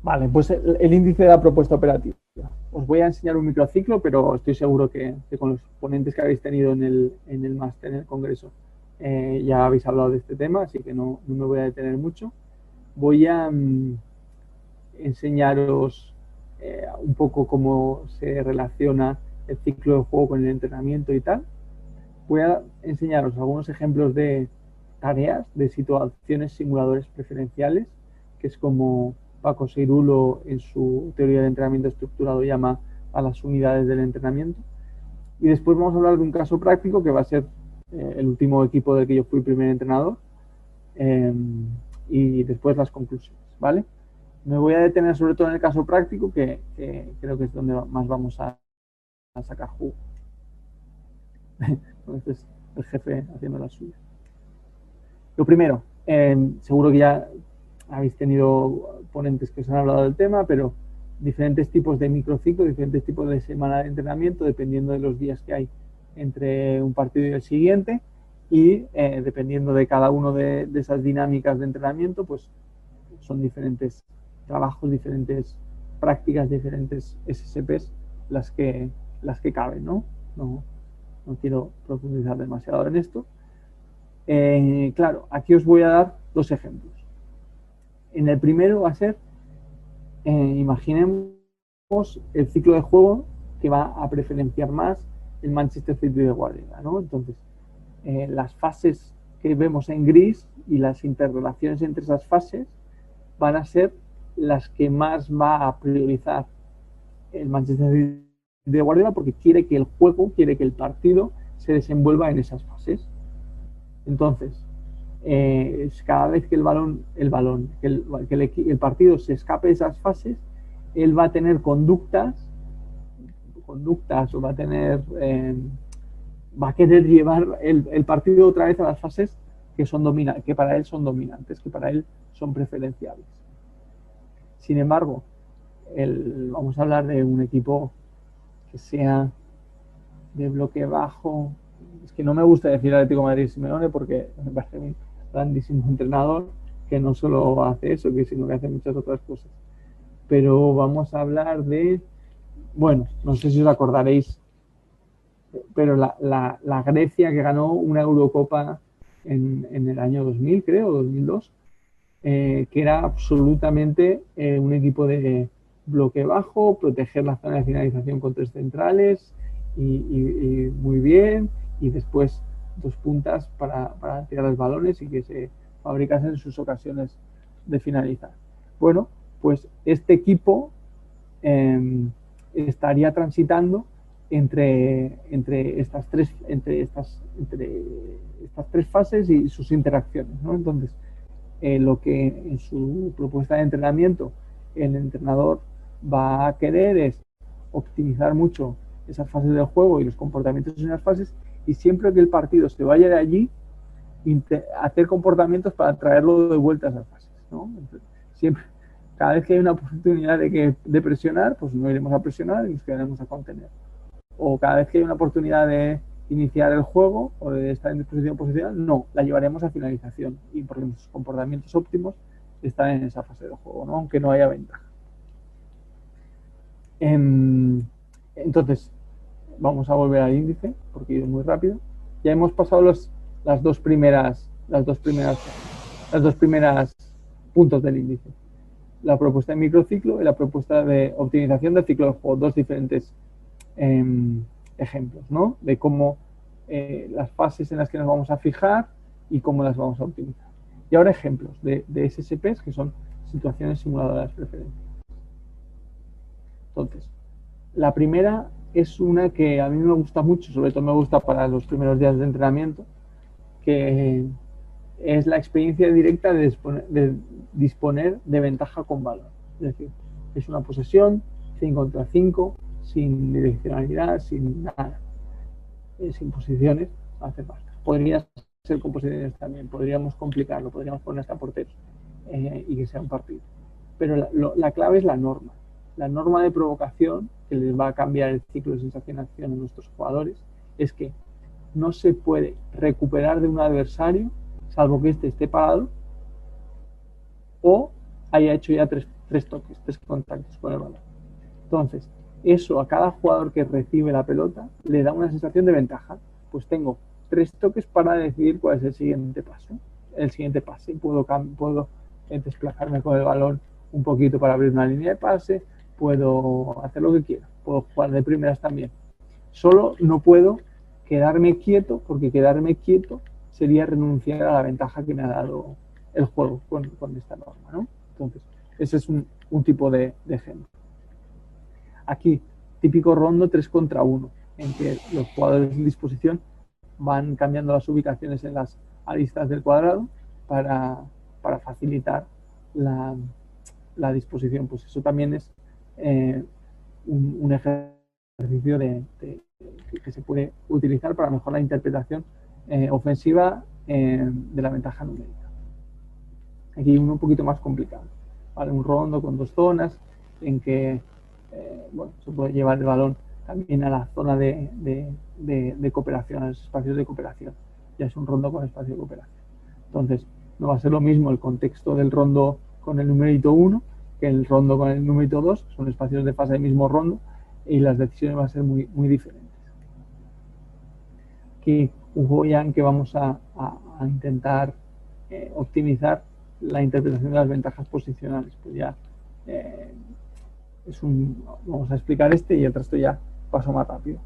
Vale, pues el índice de la propuesta operativa. Os voy a enseñar un microciclo, pero estoy seguro que con los ponentes que habéis tenido en el máster, en el congreso, ya habéis hablado de este tema, así que no me voy a detener mucho. Voy a enseñaros un poco cómo se relaciona el ciclo de juego con el entrenamiento y tal. Voy a enseñaros algunos ejemplos de tareas, de situaciones simuladores preferenciales, que es como Paco Seirulo en su teoría de entrenamiento estructurado llama a las unidades del entrenamiento. Y después vamos a hablar de un caso práctico que va a ser el último equipo del que yo fui primer entrenador, eh, y después las conclusiones, ¿vale? Me voy a detener sobre todo en el caso práctico, que creo que es donde más vamos a sacar jugo. Entonces, el jefe haciendo la suya. Lo primero, seguro que ya habéis tenido ponentes que os han hablado del tema, pero diferentes tipos de microciclo, diferentes tipos de semana de entrenamiento, dependiendo de los días que hay entre un partido y el siguiente, y dependiendo de cada uno de esas dinámicas de entrenamiento, pues son diferentes trabajos, diferentes prácticas, diferentes SSPs las que caben, ¿no? No quiero profundizar demasiado en esto. Claro, aquí os voy a dar dos ejemplos. En el primero va a ser, imaginemos el ciclo de juego que va a preferenciar más el Manchester City de Guardiola, ¿no? Entonces, las fases que vemos en gris y las interrelaciones entre esas fases van a ser las que más va a priorizar el Manchester City de Guardiola porque quiere que el juego, quiere que el partido se desenvuelva en esas fases. Entonces, cada vez que el partido se escape de esas fases, él va a tener conductas o va a querer llevar el partido otra vez a las fases que para él son dominantes, que para él son preferenciales. Sin embargo, vamos a hablar de un equipo que sea de bloque bajo. Es que no me gusta decir Atlético de Madrid Simeone porque me parece un grandísimo entrenador que no solo hace eso, sino que hace muchas otras cosas. Pero vamos a hablar de, bueno, no sé si os acordaréis, pero la Grecia que ganó una Eurocopa en el año 2000, creo, 2002, que era absolutamente un equipo de bloque bajo, proteger la zona de finalización con tres centrales y muy bien, y después dos puntas para tirar los balones y que se fabricasen sus ocasiones de finalizar. Bueno, pues este equipo estaría transitando entre estas tres fases y sus interacciones, ¿no? Entonces, lo que en su propuesta de entrenamiento el entrenador va a querer es optimizar mucho esas fases del juego y los comportamientos en las fases, y siempre que el partido se vaya de allí, hacer comportamientos para traerlo de vuelta a esas fases, ¿no? Entonces, siempre, cada vez que hay una oportunidad de presionar, pues no iremos a presionar y nos quedaremos a contener. O cada vez que hay una oportunidad de iniciar el juego o de estar en disposición posicional, no, la llevaremos a finalización, y porque nuestros comportamientos óptimos están en esa fase del juego, ¿no? Aunque no haya ventaja. Entonces, vamos a volver al índice porque he ido muy rápido. Ya hemos pasado las dos primeras puntos del índice: la propuesta de microciclo y la propuesta de optimización del ciclo de juego, dos diferentes ejemplos, ¿no? De cómo las fases en las que nos vamos a fijar y cómo las vamos a optimizar. Y ahora ejemplos de SSPs, que son situaciones simuladoras de preferencia. Entonces, la primera es una que a mí me gusta mucho, sobre todo me gusta para los primeros días de entrenamiento, que es la experiencia directa de disponer de ventaja con balón. Es decir, es una posesión 5 contra 5, sin direccionalidad, sin nada, sin posiciones, hace falta. Podría ser con posiciones también, podríamos complicarlo, podríamos poner hasta porteros y que sea un partido. Pero la clave es la norma de provocación que les va a cambiar el ciclo de sensación-acción a nuestros jugadores. Es que no se puede recuperar de un adversario salvo que éste esté parado o haya hecho ya 3 toques, 3 contactos con el balón. Entonces, eso a cada jugador que recibe la pelota le da una sensación de ventaja. Pues tengo 3 toques para decidir cuál es el siguiente paso, el siguiente pase. Puedo desplazarme con el balón un poquito para abrir una línea de pase, puedo hacer lo que quiera, puedo jugar de primeras también. Solo no puedo quedarme quieto, porque quedarme quieto sería renunciar a la ventaja que me ha dado el juego con esta norma, ¿no? Entonces, ese es un tipo de ejemplo. Aquí, típico rondo 3 contra 1, en que los jugadores de disposición van cambiando las ubicaciones en las aristas del cuadrado para facilitar la disposición. Pues eso también es un ejercicio que se puede utilizar para mejorar la interpretación ofensiva de la ventaja numérica. Aquí uno un poquito más complicado, ¿vale? Un rondo con 2 zonas en que bueno, se puede llevar el balón también a la zona de cooperación, a los espacios de cooperación. Ya es un rondo con espacio de cooperación. Entonces, no va a ser lo mismo el contexto del rondo con el numerito 1 que el rondo con el numerito 2, son espacios de fase del mismo rondo, y las decisiones van a ser muy, muy diferentes. Aquí un juego ya en que vamos a intentar optimizar la interpretación de las ventajas posicionales. Pues ya vamos a explicar y el resto ya paso más rápido.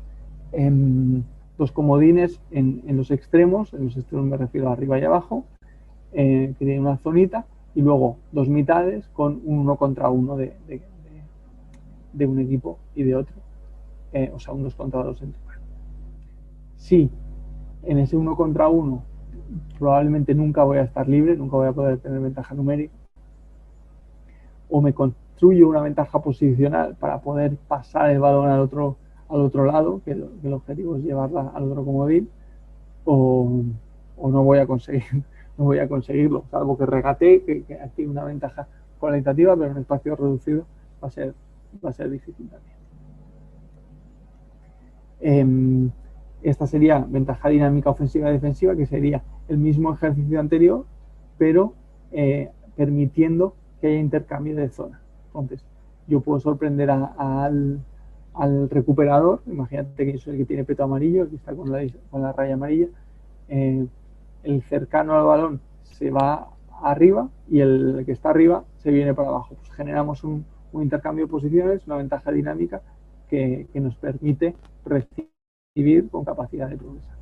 2 comodines en los extremos me refiero a arriba y abajo, que tienen una zonita, y luego 2 mitades con un 1 contra 1 de un equipo y de otro, o sea, un 2 contra 2 en total. Sí, en ese 1 contra 1 probablemente nunca voy a estar libre, nunca voy a poder tener ventaja numérica, o me construyo una ventaja posicional para poder pasar el balón al otro lado, que el objetivo es llevarla al otro comodín, o no voy a conseguirlo, salvo que regatee, que aquí una ventaja cualitativa, pero en un espacio reducido va a ser difícil también. Esta sería ventaja dinámica ofensiva y defensiva, que sería el mismo ejercicio anterior, pero permitiendo que haya intercambio de zona. Entonces, yo puedo sorprender al recuperador. Imagínate que yo soy el que tiene peto amarillo, que está con la raya amarilla. El cercano al balón se va arriba y el que está arriba se viene para abajo. Pues generamos un intercambio de posiciones, una ventaja dinámica que nos permite recibir con capacidad de progresar.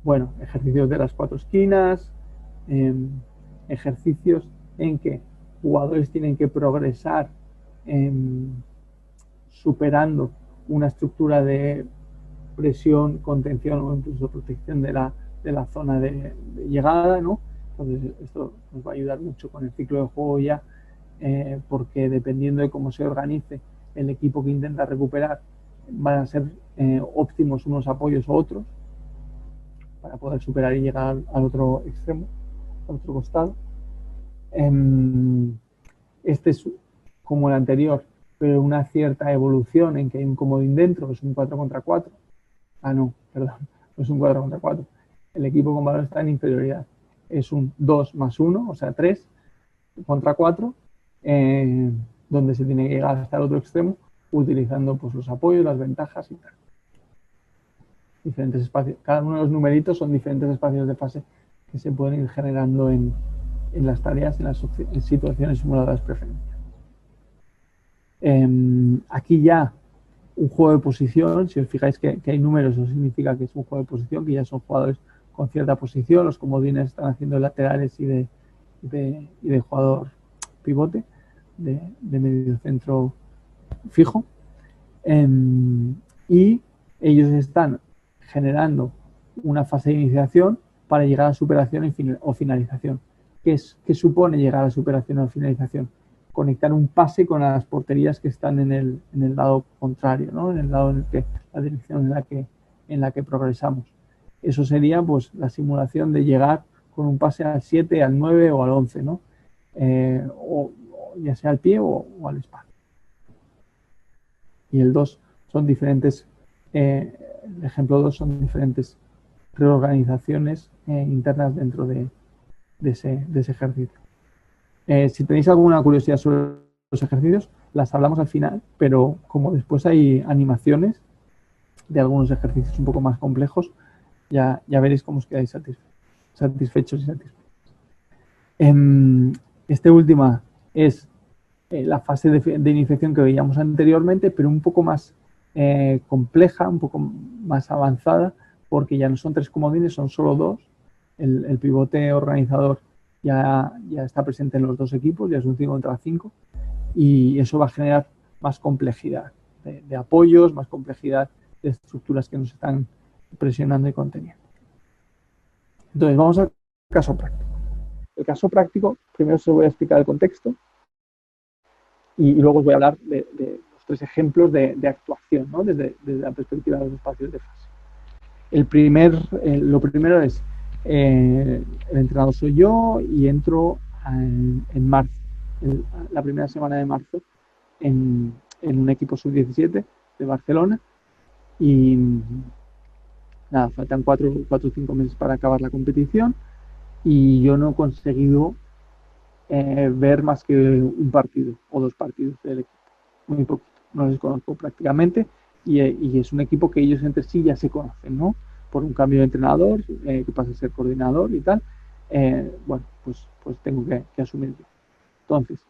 Bueno, ejercicios de las 4 esquinas, ejercicios en que jugadores tienen que progresar superando una estructura de presión, contención o incluso protección de la zona de llegada, ¿no? Entonces esto nos va a ayudar mucho con el ciclo de juego ya, porque dependiendo de cómo se organice el equipo que intenta recuperar, van a ser óptimos unos apoyos u otros para poder superar y llegar al otro extremo, al otro costado. Este es como el anterior, pero una cierta evolución en que hay un comodín dentro, que es un 4 contra 4. Ah, no, perdón, no es un 4 contra 4. El equipo con balón está en inferioridad. Es un 2 más 1, o sea, 3 contra 4, donde se tiene que llegar hasta el otro extremo, utilizando pues, los apoyos, las ventajas y tal. Diferentes espacios. Cada uno de los numeritos son diferentes espacios de fase que se pueden ir generando en las tareas, en situaciones simuladas preferentes. Aquí ya un juego de posición, si os fijáis que hay números, eso significa que es un juego de posición, que ya son jugadores con cierta posición, los comodines están haciendo laterales y de jugador pivote, de medio centro fijo, y ellos están generando una fase de iniciación para llegar a superación o finalización. ¿Qué supone llegar a superación o finalización? Conectar un pase con las porterías que están en el lado contrario, ¿no? En el lado en el que la dirección en la que progresamos. Eso sería pues la simulación de llegar con un pase al 7, al 9 o al 11, ¿no? O ya sea al pie o al espacio. Y el 2 son diferentes, el ejemplo 2 son diferentes reorganizaciones internas dentro de ese ejercicio. Si tenéis alguna curiosidad sobre los ejercicios, las hablamos al final, pero como después hay animaciones de algunos ejercicios un poco más complejos, ya veréis cómo os quedáis satisfechos y satisfechos. Este última es la fase de iniciación que veíamos anteriormente, pero un poco más compleja, un poco más avanzada, porque ya no son 3 comodines, son solo 2. El pivote organizador ya está presente en los 2 equipos, ya es un 5 contra 5, y eso va a generar más complejidad de apoyos, más complejidad de estructuras que nos están presionando y conteniendo. Entonces, vamos al caso práctico. El caso práctico, primero os voy a explicar el contexto y luego os voy a hablar de los 3 ejemplos de actuación, ¿no? desde la perspectiva de los espacios de fase. Lo primero es, el entrenador soy yo y entro en marzo, la primera semana de marzo, en un equipo sub-17 de Barcelona, y nada, faltan 4 o 5 meses para acabar la competición y yo no he conseguido ver más que un partido o 2 partidos del equipo, muy poquito, no les conozco prácticamente, y es un equipo que ellos entre sí ya se conocen, ¿no? Por un cambio de entrenador, que pasa a ser coordinador y tal, bueno, pues tengo que asumir yo. Entonces,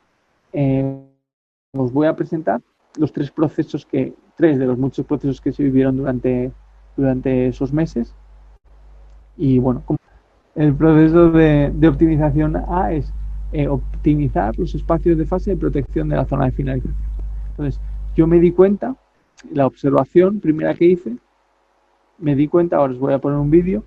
os voy a presentar los 3 de los muchos procesos que se vivieron durante esos meses. Y bueno, el proceso de optimización A es optimizar los espacios de fase de protección de la zona de finalización. Entonces, yo me di cuenta, la observación primera que hice, me di cuenta, ahora os voy a poner un vídeo,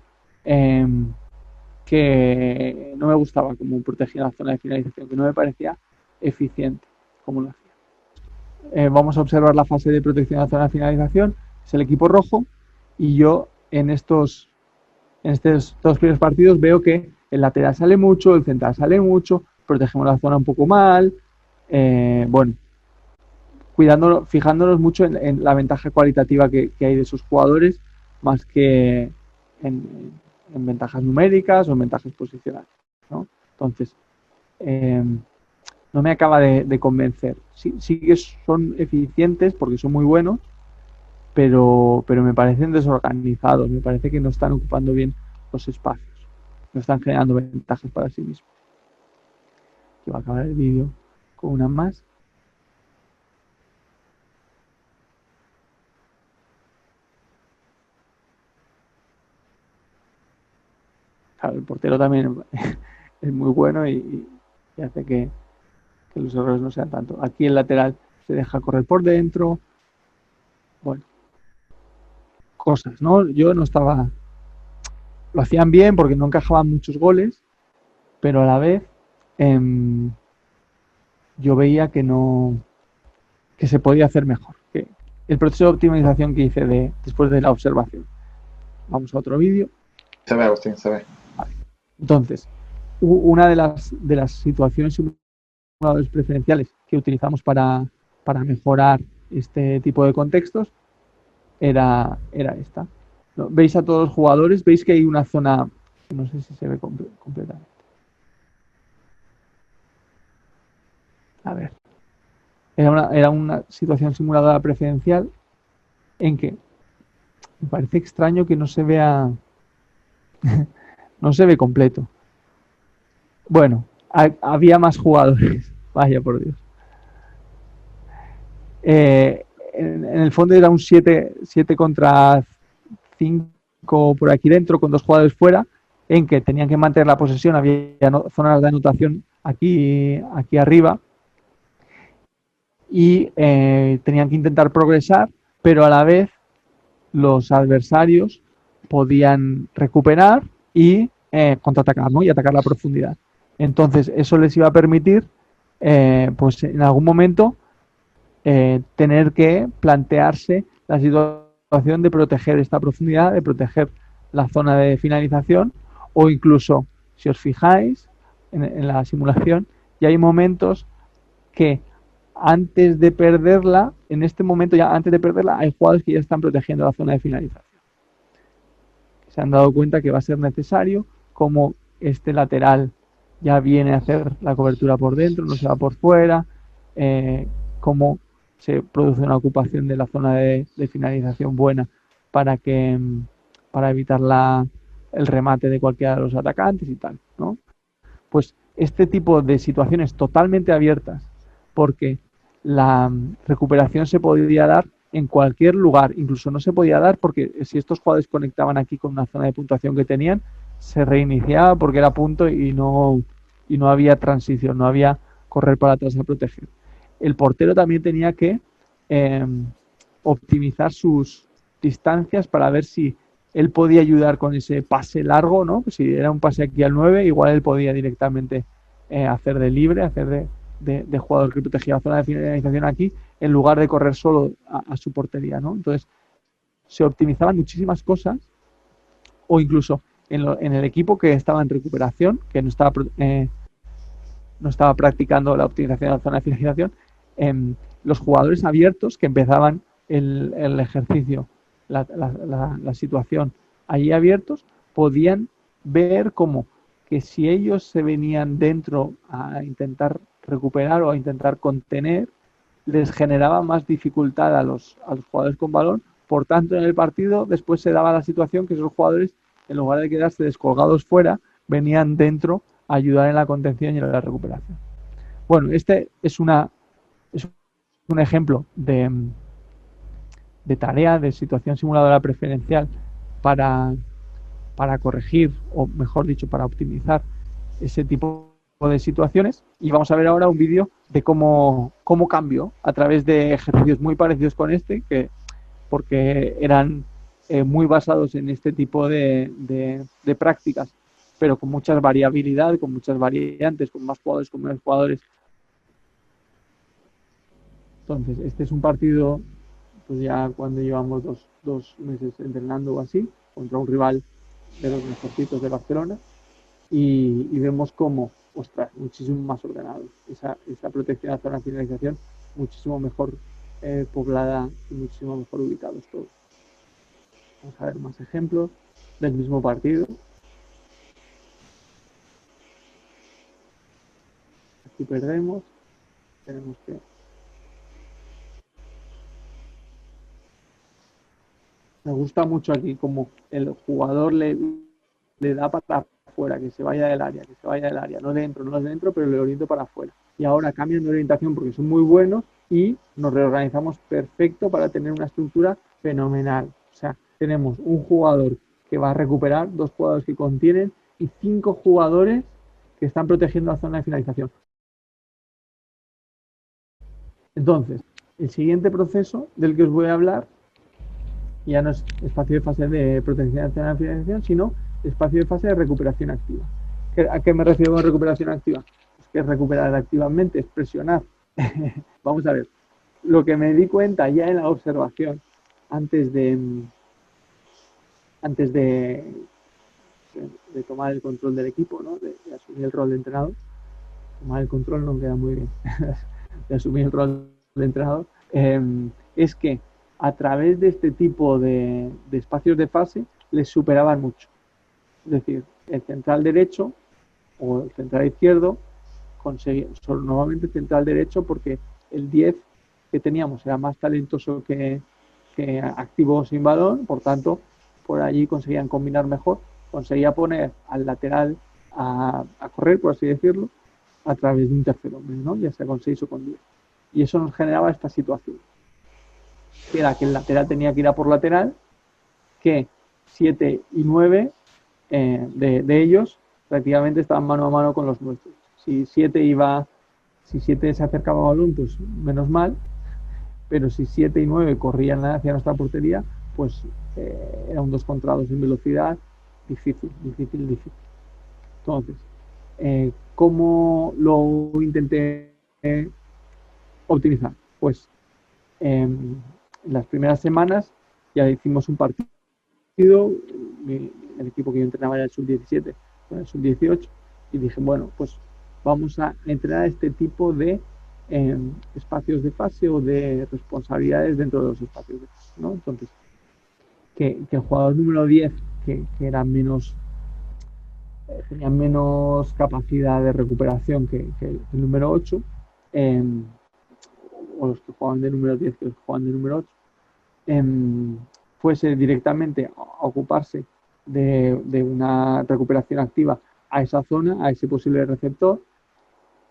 que no me gustaba cómo protegía la zona de finalización, que no me parecía eficiente como lo hacía. Vamos a observar la fase de protección de la zona de finalización, es el equipo rojo, y yo en estos 2 primeros partidos veo que el lateral sale mucho, el central sale mucho, protegemos la zona un poco mal, bueno, fijándonos mucho en la ventaja cualitativa que hay de esos jugadores, más que en ventajas numéricas o en ventajas posicionales, ¿no? Entonces, no me acaba de convencer. Sí que son eficientes porque son muy buenos, pero me parecen desorganizados, me parece que no están ocupando bien los espacios, no están generando ventajas para sí mismos. Aquí va a acabar el vídeo con una más. Claro, el portero también es muy bueno y hace que los errores no sean tanto. Aquí el lateral se deja correr por dentro. Bueno, cosas, ¿no? Yo no estaba... Lo hacían bien porque no encajaban muchos goles, pero a la vez yo veía que se podía hacer mejor. Que el proceso de optimización que hice después de la observación. Vamos a otro vídeo. Se ve, Agustín, se ve. Vale. Entonces, una de las situaciones simuladores preferenciales que utilizamos para mejorar este tipo de contextos era esta. Veis a todos los jugadores, veis que hay una zona, no sé si se ve completamente. A ver. Era una situación simuladora preferencial en que me parece extraño que no se vea no se ve completo. Bueno, había más jugadores. Vaya por Dios. En el fondo era un 7 contra 5 por aquí dentro, con 2 jugadores fuera, en que tenían que mantener la posesión. Había zonas de anotación aquí arriba y tenían que intentar progresar, pero a la vez los adversarios podían recuperar y contraatacar, ¿no? Y atacar la profundidad. Entonces eso les iba a permitir pues en algún momento tener que plantearse la situación de proteger esta profundidad, de proteger la zona de finalización, o incluso, si os fijáis en la simulación, ya hay momentos que antes de perderla, en este momento ya antes de perderla, hay jugadores que ya están protegiendo la zona de finalización. Se han dado cuenta que va a ser necesario, como este lateral ya viene a hacer la cobertura por dentro, no se va por fuera, cómo se produce una ocupación de la zona de finalización buena para que para evitar el remate de cualquiera de los atacantes y tal, ¿no? Pues este tipo de situaciones totalmente abiertas, porque la recuperación se podía dar en cualquier lugar, incluso no se podía dar porque si estos jugadores conectaban aquí con una zona de puntuación que tenían, se reiniciaba porque era punto y no había transición, no había correr para atrás a proteger. El portero también tenía que eh, optimizar sus distancias para ver si él podía ayudar con ese pase largo, ¿no? Pues si era un pase aquí al 9, igual él podía directamente hacer de libre, hacer de jugador que protegía la zona de finalización aquí, en lugar de correr solo a su portería, ¿no? Entonces, se optimizaban muchísimas cosas, o incluso en el equipo que estaba en recuperación, que no estaba practicando la optimización de la zona de finalización, los jugadores abiertos que empezaban el ejercicio, la situación allí abiertos, podían ver como que si ellos se venían dentro a intentar recuperar o a intentar contener, les generaba más dificultad a los jugadores con balón. Por tanto, en el partido después se daba la situación que esos jugadores, en lugar de quedarse descolgados fuera, venían dentro a ayudar en la contención y en la recuperación. Bueno, este es un ejemplo de tarea, de situación simuladora preferencial para, para corregir, o mejor dicho, para optimizar ese tipo de situaciones. Y vamos a ver ahora un vídeo de cómo cambió a través de ejercicios muy parecidos con este, porque eran muy basados en este tipo de prácticas, pero con muchas variabilidad, con muchas variantes, con más jugadores, con menos jugadores. Entonces, este es un partido, pues ya cuando llevamos dos meses entrenando o así, contra un rival de los mejorcitos de Barcelona, y vemos cómo, ostras, muchísimo más ordenado. Esa protección a zona de finalización, muchísimo mejor poblada y muchísimo mejor ubicados todos. Vamos a ver más ejemplos del mismo partido. Aquí perdemos, tenemos que... Me gusta mucho aquí como el jugador le da para afuera, que se vaya del área, que se vaya del área, no dentro, no dentro, pero le oriento para afuera. Y ahora cambian de orientación porque son muy buenos y nos reorganizamos perfecto para tener una estructura fenomenal. O sea, tenemos un jugador que va a recuperar, dos jugadores que contienen y 5 jugadores que están protegiendo la zona de finalización. Entonces, el siguiente proceso del que os voy a hablar ya no es espacio de fase de protección de la financiación, sino espacio de fase de recuperación activa. ¿A qué me refiero con recuperación activa? Es que recuperar activamente, es presionar. Vamos a ver, lo que me di cuenta ya en la observación, antes de tomar el control del equipo, ¿no? de asumir el rol de entrenador, tomar el control no queda muy bien, de asumir el rol de entrenador, es que a través de este tipo de espacios de fase les superaban mucho. Es decir, el central derecho o el central izquierdo conseguía, normalmente central derecho porque el 10 que teníamos era más talentoso que activo sin balón, por tanto, por allí conseguían combinar mejor, conseguía poner al lateral a correr, por así decirlo, a través de un tercer hombre, ¿no? Ya sea con 6 o con 10. Y eso nos generaba esta situación, que era que el lateral tenía que ir a por lateral, que 7 y 9 de ellos prácticamente estaban mano a mano con los nuestros. Si 7 se acercaba al balón, pues menos mal, pero si 7 y 9 corrían hacia nuestra portería, pues era un 2 contra 2 en velocidad, difícil. Entonces, ¿cómo lo intenté optimizar? Pues en las primeras semanas ya hicimos un partido, el equipo que yo entrenaba era el sub-17, el sub-18, y dije, bueno, pues vamos a entrenar este tipo de espacios de fase o de responsabilidades dentro de los espacios de fase, ¿no? Entonces, que el jugador número 10, que era menos tenían menos capacidad de recuperación que el número 8, eh, o los que jugaban de número 10 que los que jugaban de número 8, fuese directamente a ocuparse de una recuperación activa a esa zona, a ese posible receptor,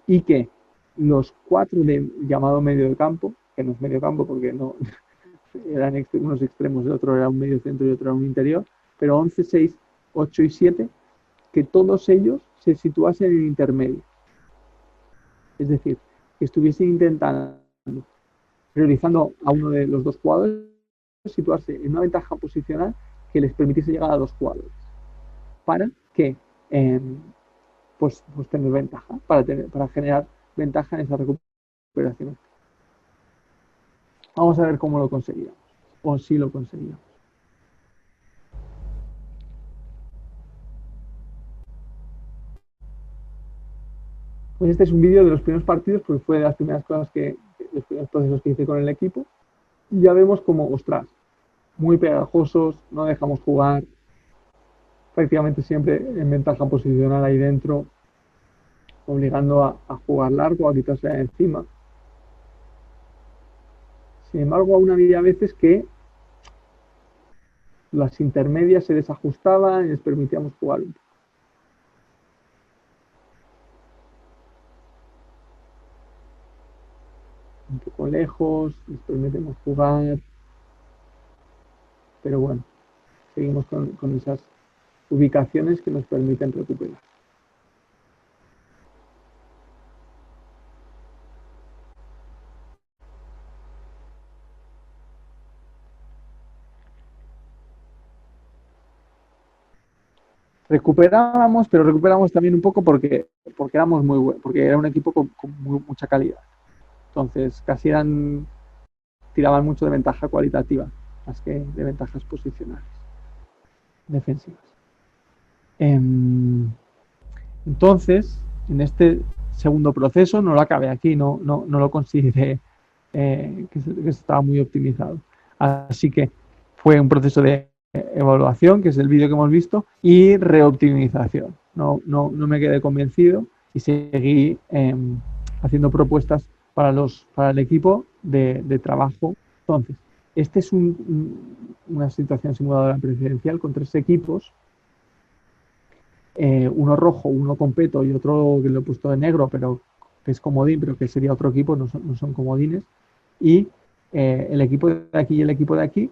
y que los 4 de llamado medio de campo, que no es medio campo porque no eran unos extremos, el otro era un medio centro y otro era un interior, pero 11, 6, 8 y 7, que todos ellos se situasen en intermedio. Es decir, que estuviesen intentando, priorizando a uno de los dos jugadores, situarse en una ventaja posicional que les permitiese llegar a dos jugadores. Para que eh, pues tener ventaja, para generar ventaja en esa recuperación. Vamos a ver cómo lo conseguíamos, o si lo conseguíamos. Pues este es un vídeo de los primeros partidos, porque fue de las primeras cosas los primeros procesos que hice con el equipo. Y ya vemos como, ostras, muy pegajosos, no dejamos jugar, prácticamente siempre en ventaja posicional ahí dentro, obligando a jugar largo, a quitarse de encima. Sin embargo, aún había veces que las intermedias se desajustaban y les permitíamos jugar un poco lejos, les permitimos jugar, pero bueno, seguimos con esas ubicaciones que nos permiten recuperar. Recuperábamos, pero recuperamos también un poco porque éramos muy buenos, porque era un equipo con mucha calidad. Entonces, casi tiraban mucho de ventaja cualitativa, más que de ventajas posicionales, defensivas. Entonces, en este segundo proceso, no lo acabé aquí, no lo consideré que estaba muy optimizado. Así que fue un proceso de evaluación, que es el vídeo que hemos visto, y reoptimización. No me quedé convencido y seguí haciendo propuestas para el equipo de trabajo. Entonces, este es una situación simuladora presidencial con 3 equipos, uno rojo, uno con peto y otro que lo he puesto de negro, pero que es comodín, pero que sería otro equipo, no son comodines. Y el equipo de aquí y el equipo de aquí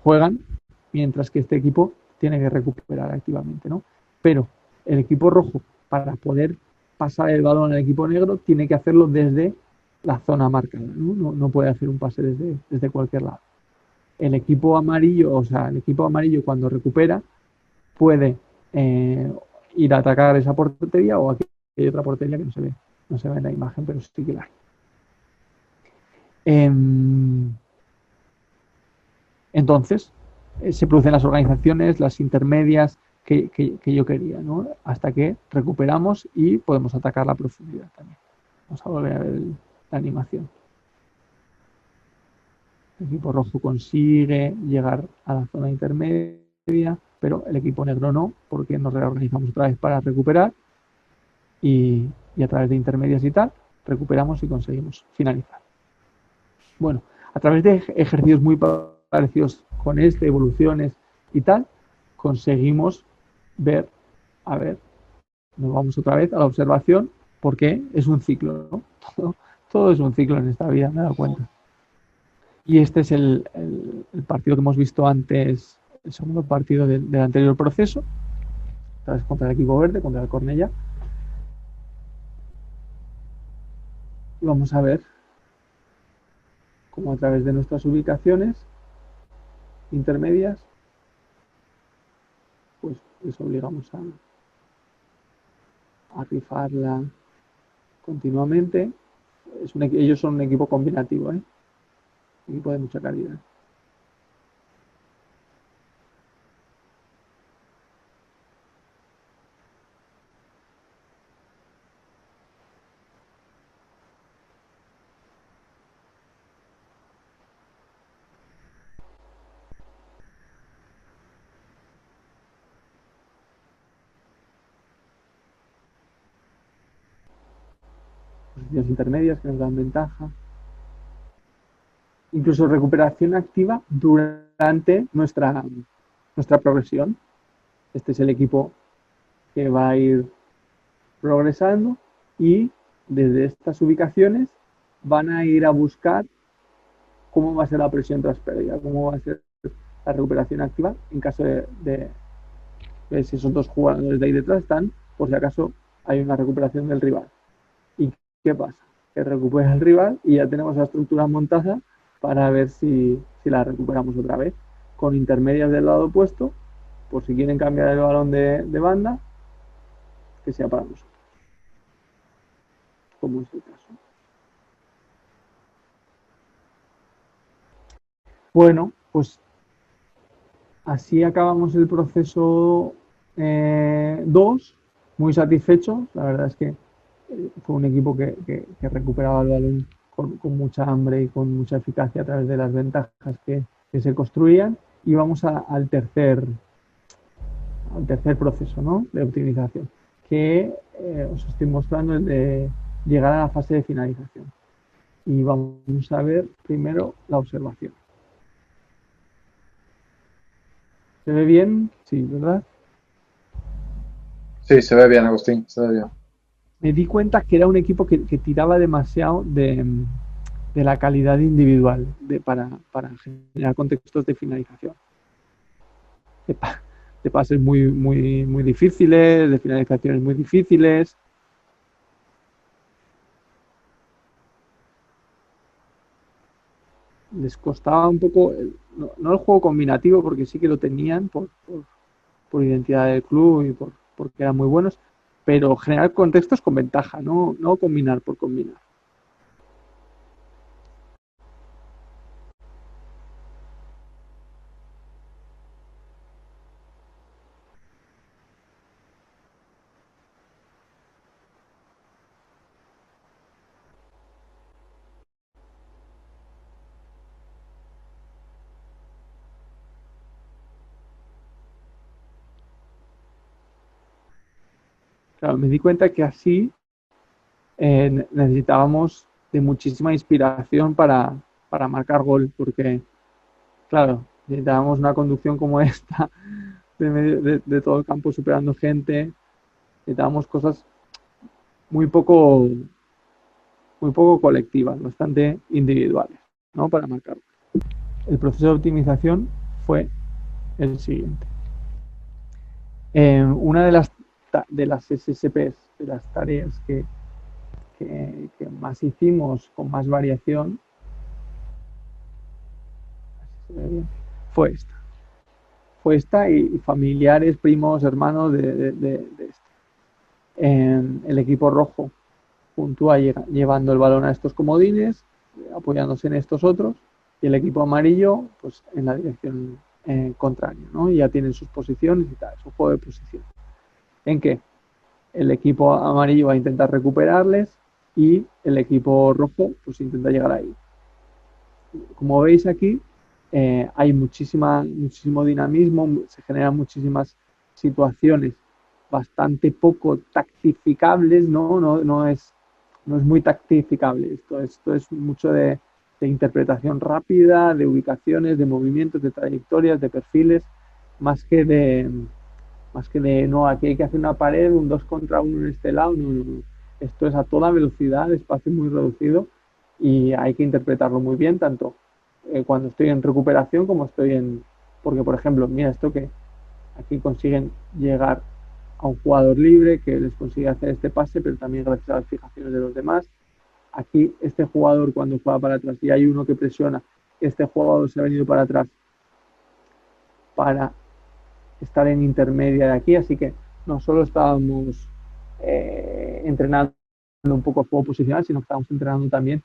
juegan, mientras que este equipo tiene que recuperar activamente, ¿no? Pero el equipo rojo, para poder pasar el balón al equipo negro, tiene que hacerlo desde la zona marcada, no puede hacer un pase desde cualquier lado. El equipo amarillo, o sea, el equipo amarillo cuando recupera puede ir a atacar esa portería, o aquí hay otra portería que no se ve en la imagen, pero sí que la hay. Entonces, se producen las organizaciones, las intermedias que yo quería, ¿no? Hasta que recuperamos y podemos atacar la profundidad también. Vamos a volver a ver la animación. El equipo rojo consigue llegar a la zona intermedia, pero el equipo negro no, porque nos reorganizamos otra vez para recuperar y a través de intermedias y tal, recuperamos y conseguimos finalizar. Bueno, a través de ejercicios muy parecidos con evoluciones y tal, conseguimos ver, a ver, nos vamos otra vez a la observación, porque es un ciclo, ¿no? Todo es un ciclo en esta vida, me he dado cuenta. Y este es el partido que hemos visto antes, el segundo partido del anterior proceso, otra vez contra el equipo verde, contra el Cornellá. Y vamos a ver cómo a través de nuestras ubicaciones intermedias, pues les obligamos a rifarla continuamente. Ellos son un equipo combinativo, un equipo de mucha calidad. posiciones intermedias que nos dan ventaja. Incluso recuperación activa durante nuestra progresión. Este es el equipo que va a ir progresando y desde estas ubicaciones van a ir a buscar cómo va a ser la presión tras pérdida, cómo va a ser la recuperación activa en caso de si esos dos jugadores de ahí detrás están, por si acaso hay una recuperación del rival. ¿Y qué pasa? Que recupera el rival y ya tenemos la estructura montada para ver si la recuperamos otra vez, con intermedias del lado opuesto, por si quieren cambiar el balón de banda, que sea para nosotros, como es el caso. Bueno, pues así acabamos el proceso 2, muy satisfechos. La verdad es que fue un equipo que recuperaba el balón con mucha hambre y con mucha eficacia a través de las ventajas que se construían. Y vamos al tercer proceso, ¿no?, de optimización, que os estoy mostrando el de llegar a la fase de finalización. Y vamos a ver primero la observación. ¿Se ve bien? Sí, ¿verdad? Sí, se ve bien, Agustín, se ve bien. Me di cuenta que era un equipo que tiraba demasiado de la calidad individual para generar contextos de finalización. De, de pases muy difíciles, de finalizaciones muy difíciles. Les costaba un poco, no el juego combinativo, porque sí que lo tenían por identidad del club y porque eran muy buenos, pero generar contextos con ventaja, no combinar por combinar. Claro, me di cuenta que así necesitábamos de muchísima inspiración para marcar gol, porque, claro, necesitábamos una conducción como esta, de todo el campo superando gente, necesitábamos cosas muy poco, muy poco colectivas, bastante individuales, ¿no?, para marcar. El proceso de optimización fue el siguiente. Una de las SSPs, de las tareas que más hicimos con más variación, fue esta. Fue esta y familiares, primos, hermanos de este. El equipo rojo puntúa llevando el balón a estos comodines, apoyándose en estos otros, y el equipo amarillo, pues en la dirección contraria, ¿no? Y ya tienen sus posiciones y tal, es un juego de posición. ¿En qué? El equipo amarillo va a intentar recuperarles y el equipo rojo pues intenta llegar ahí. Como veis aquí, hay muchísimo dinamismo, se generan muchísimas situaciones bastante poco tactificables, no es muy tactificable. Esto es mucho de interpretación rápida, de ubicaciones, de movimientos, de trayectorias, de perfiles, más que no, aquí hay que hacer una pared, un 2 contra 1 en este lado, no. Esto es a toda velocidad, espacio muy reducido y hay que interpretarlo muy bien, tanto cuando estoy en recuperación como estoy en... Porque, por ejemplo, mira esto que aquí consiguen llegar a un jugador libre que les consigue hacer este pase, pero también gracias a las fijaciones de los demás. Aquí este jugador cuando juega para atrás y hay uno que presiona, este jugador se ha venido para atrás para estar en intermedia de aquí, así que no solo estábamos entrenando un poco el juego posicional, sino que estábamos entrenando también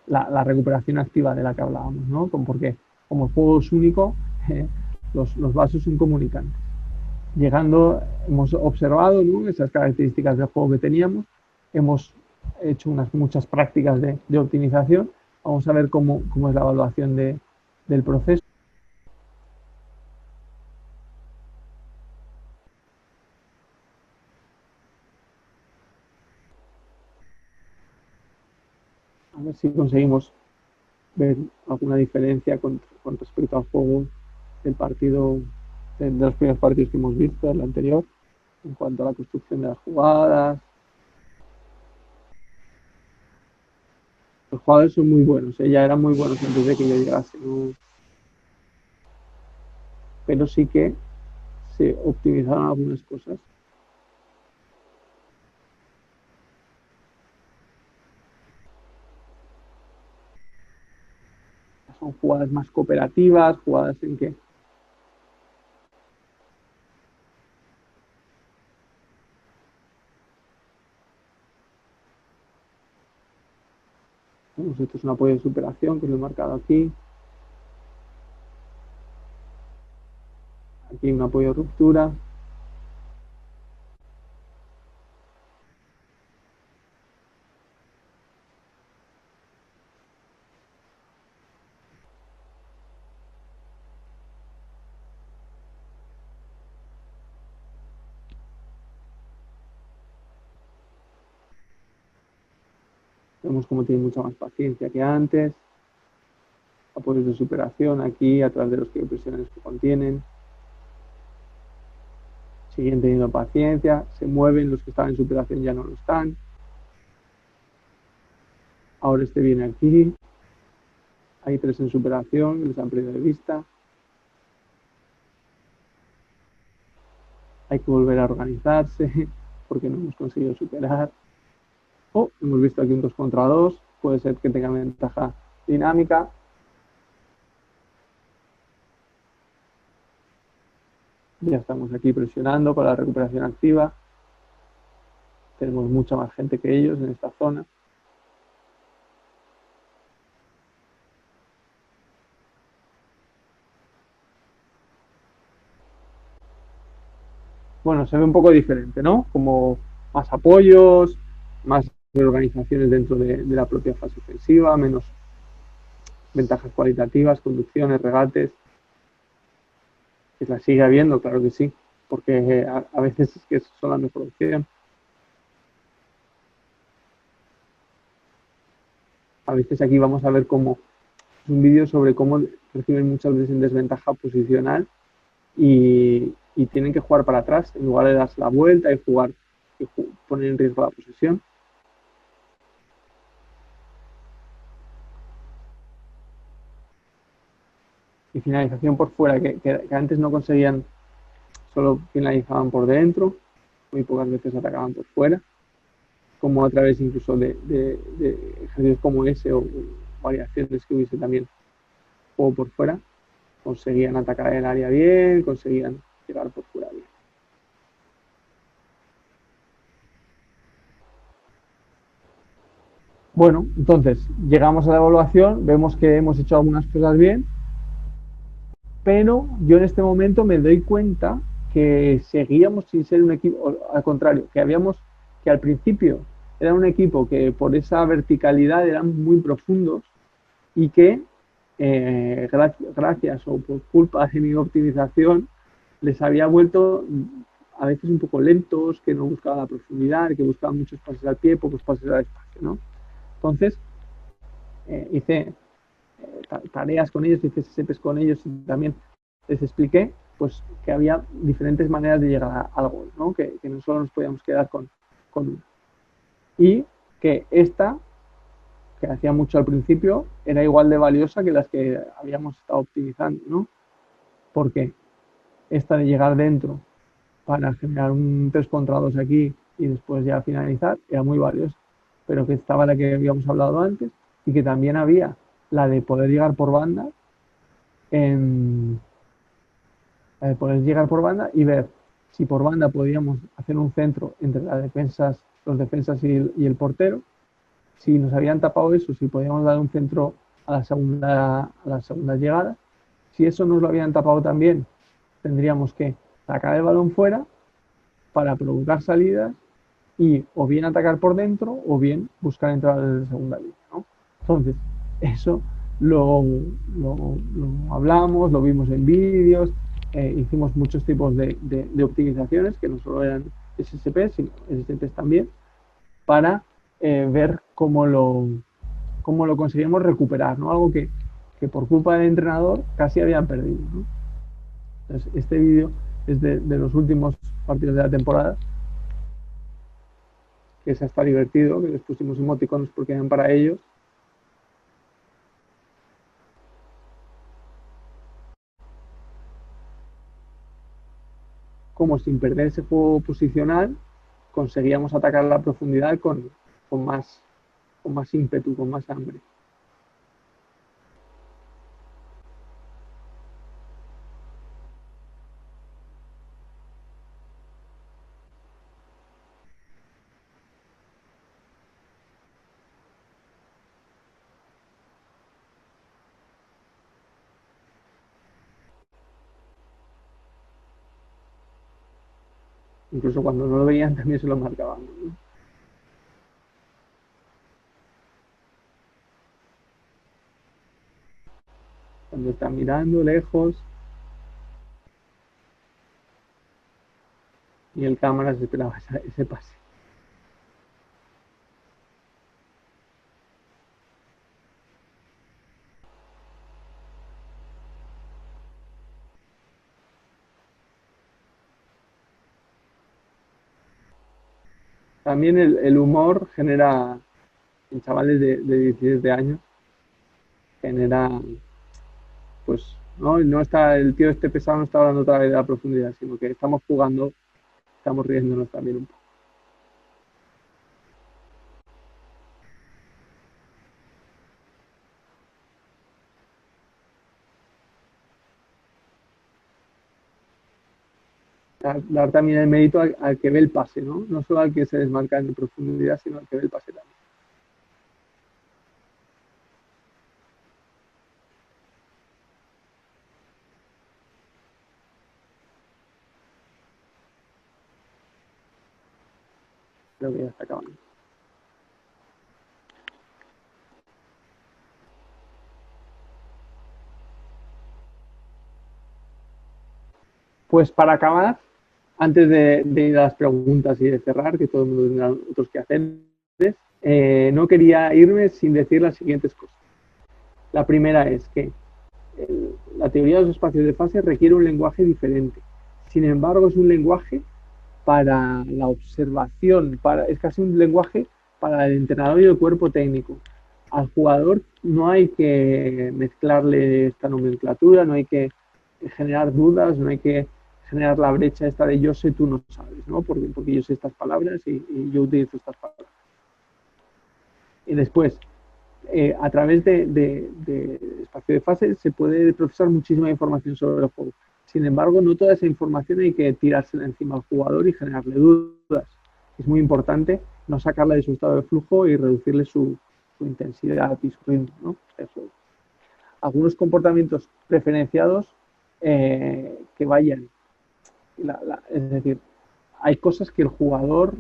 la recuperación activa de la que hablábamos, ¿no? Porque como el juego es único, los vasos son comunicantes. Llegando, hemos observado, ¿no?, esas características del juego que teníamos, hemos hecho muchas prácticas de optimización. Vamos a ver cómo es la evaluación del proceso. A ver si conseguimos ver alguna diferencia con respecto al juego del partido, de los primeros partidos que hemos visto, el anterior, en cuanto a la construcción de las jugadas. Los jugadores son muy buenos, ya eran muy buenos antes de que yo llegase, ¿no? Pero sí que se optimizaron algunas cosas. Son jugadas más cooperativas, jugadas en que bueno, esto es un apoyo de superación que lo he marcado aquí. Aquí hay un apoyo de ruptura. Vemos cómo tiene mucha más paciencia que antes. Apoyos de superación aquí a través de los presiones que contienen. Siguen teniendo paciencia, se mueven, los que estaban en superación ya no lo están. Ahora este viene aquí. Hay 3 en superación, les han perdido de vista. Hay que volver a organizarse porque no hemos conseguido superar. Hemos visto aquí un 2 contra 2. Puede ser que tenga ventaja dinámica. Ya estamos aquí presionando con la recuperación activa. Tenemos mucha más gente que ellos en esta zona. Bueno, se ve un poco diferente, ¿no? Como más apoyos, más reorganizaciones dentro de la propia fase ofensiva, menos ventajas cualitativas, conducciones, regates. Que la sigue habiendo, claro que sí, porque a veces es que son la mejor opción. A veces aquí vamos a ver cómo es un vídeo sobre cómo reciben muchas veces en desventaja posicional y tienen que jugar para atrás en lugar de darse la vuelta y jugar y poner en riesgo la posesión. Y finalización por fuera, que antes no conseguían, solo finalizaban por dentro, muy pocas veces atacaban por fuera, como a través incluso de ejercicios como ese o variaciones que hubiese también juego por fuera, conseguían atacar el área bien, conseguían llegar por fuera bien. Bueno, entonces llegamos a la evaluación, vemos que hemos hecho algunas cosas bien, pero yo en este momento me doy cuenta que seguíamos sin ser un equipo, al contrario, que al principio era un equipo que por esa verticalidad eran muy profundos y que gracias o por culpa de mi optimización les había vuelto a veces un poco lentos, que no buscaban la profundidad, que buscaban muchos pases al pie, pocos pases al espacio, ¿no? Entonces, hice tareas con ellos, hice SSPs con ellos y también les expliqué pues que había diferentes maneras de llegar al gol, ¿no? Que no solo nos podíamos quedar con uno. Y que esta, que hacía mucho al principio, era igual de valiosa que las que habíamos estado optimizando, ¿no? Porque esta de llegar dentro para generar un 3 contra 2 aquí y después ya finalizar era muy valiosa, pero que estaba la que habíamos hablado antes y que también había la de poder llegar por banda, la de poder llegar por banda y ver si por banda podíamos hacer un centro entre las defensas, los defensas y el portero, si nos habían tapado eso, si podíamos dar un centro a la segunda llegada. Si eso nos lo habían tapado también, tendríamos que sacar el balón fuera para provocar salidas y o bien atacar por dentro o bien buscar entradas de segunda línea, ¿no? Entonces, eso lo hablamos, lo vimos en vídeos, hicimos muchos tipos de optimizaciones que no solo eran SSP, sino SSPs también, para ver cómo lo cómo lo conseguimos recuperar, ¿no? Algo que por culpa del entrenador casi habían perdido, ¿no? Entonces, este vídeo es de los últimos partidos de la temporada, que es hasta divertido, que les pusimos emoticonos porque eran para ellos. Como sin perder ese juego posicional, conseguíamos atacar la profundidad con más ímpetu, con más hambre. Incluso cuando no lo veían también se lo marcaban, ¿no? Cuando están mirando lejos y el cámara se esperaba ese pase. También el humor genera, en chavales de 17 años, genera, pues, no está el tío este pesado, no está hablando otra vez de la profundidad, sino que estamos jugando, estamos riéndonos también un poco. Dar también el mérito al que ve el pase, ¿no? No solo al que se desmarca en profundidad, sino al que ve el pase también. Creo que ya está acabando. Pues para acabar, antes de ir a las preguntas y de cerrar, que todo el mundo tendrá otros que hacer, no quería irme sin decir las siguientes cosas. La primera es que la teoría de los espacios de fase requiere un lenguaje diferente. Sin embargo, es un lenguaje para la observación, es casi un lenguaje para el entrenador y el cuerpo técnico. Al jugador no hay que mezclarle esta nomenclatura, no hay que generar dudas, no hay que generar la brecha esta de yo sé, tú no sabes, ¿no? Porque yo sé estas palabras y yo utilizo estas palabras. Y después, a través de espacio de fase se puede procesar muchísima información sobre el juego. Sin embargo, no toda esa información hay que tirársela encima al jugador y generarle dudas. Es muy importante no sacarla de su estado de flujo y reducirle su intensidad y su ritmo, ¿no? El juego. Algunos comportamientos preferenciados que vayan. Es decir, hay cosas que el jugador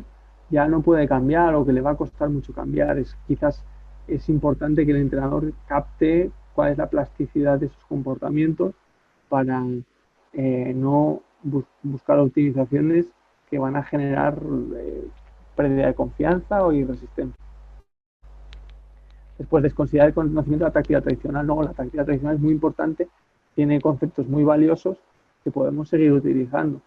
ya no puede cambiar o que le va a costar mucho cambiar. Quizás es importante que el entrenador capte cuál es la plasticidad de esos comportamientos para no buscar optimizaciones que van a generar pérdida de confianza o irresistencia. Después, desconsiderar el conocimiento de la táctica tradicional. No, la táctica tradicional es muy importante, tiene conceptos muy valiosos que podemos seguir utilizando.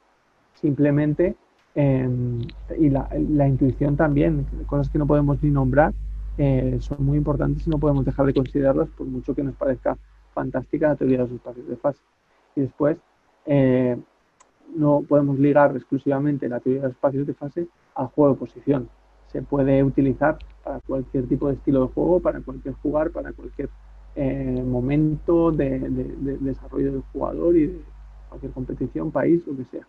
Simplemente, y la intuición también, cosas que no podemos ni nombrar, son muy importantes y no podemos dejar de considerarlas por mucho que nos parezca fantástica la teoría de los espacios de fase. Y después, no podemos ligar exclusivamente la teoría de los espacios de fase al juego de posición. Se puede utilizar para cualquier tipo de estilo de juego, para cualquier jugar, para cualquier momento de desarrollo del jugador y de cualquier competición, país, lo que sea.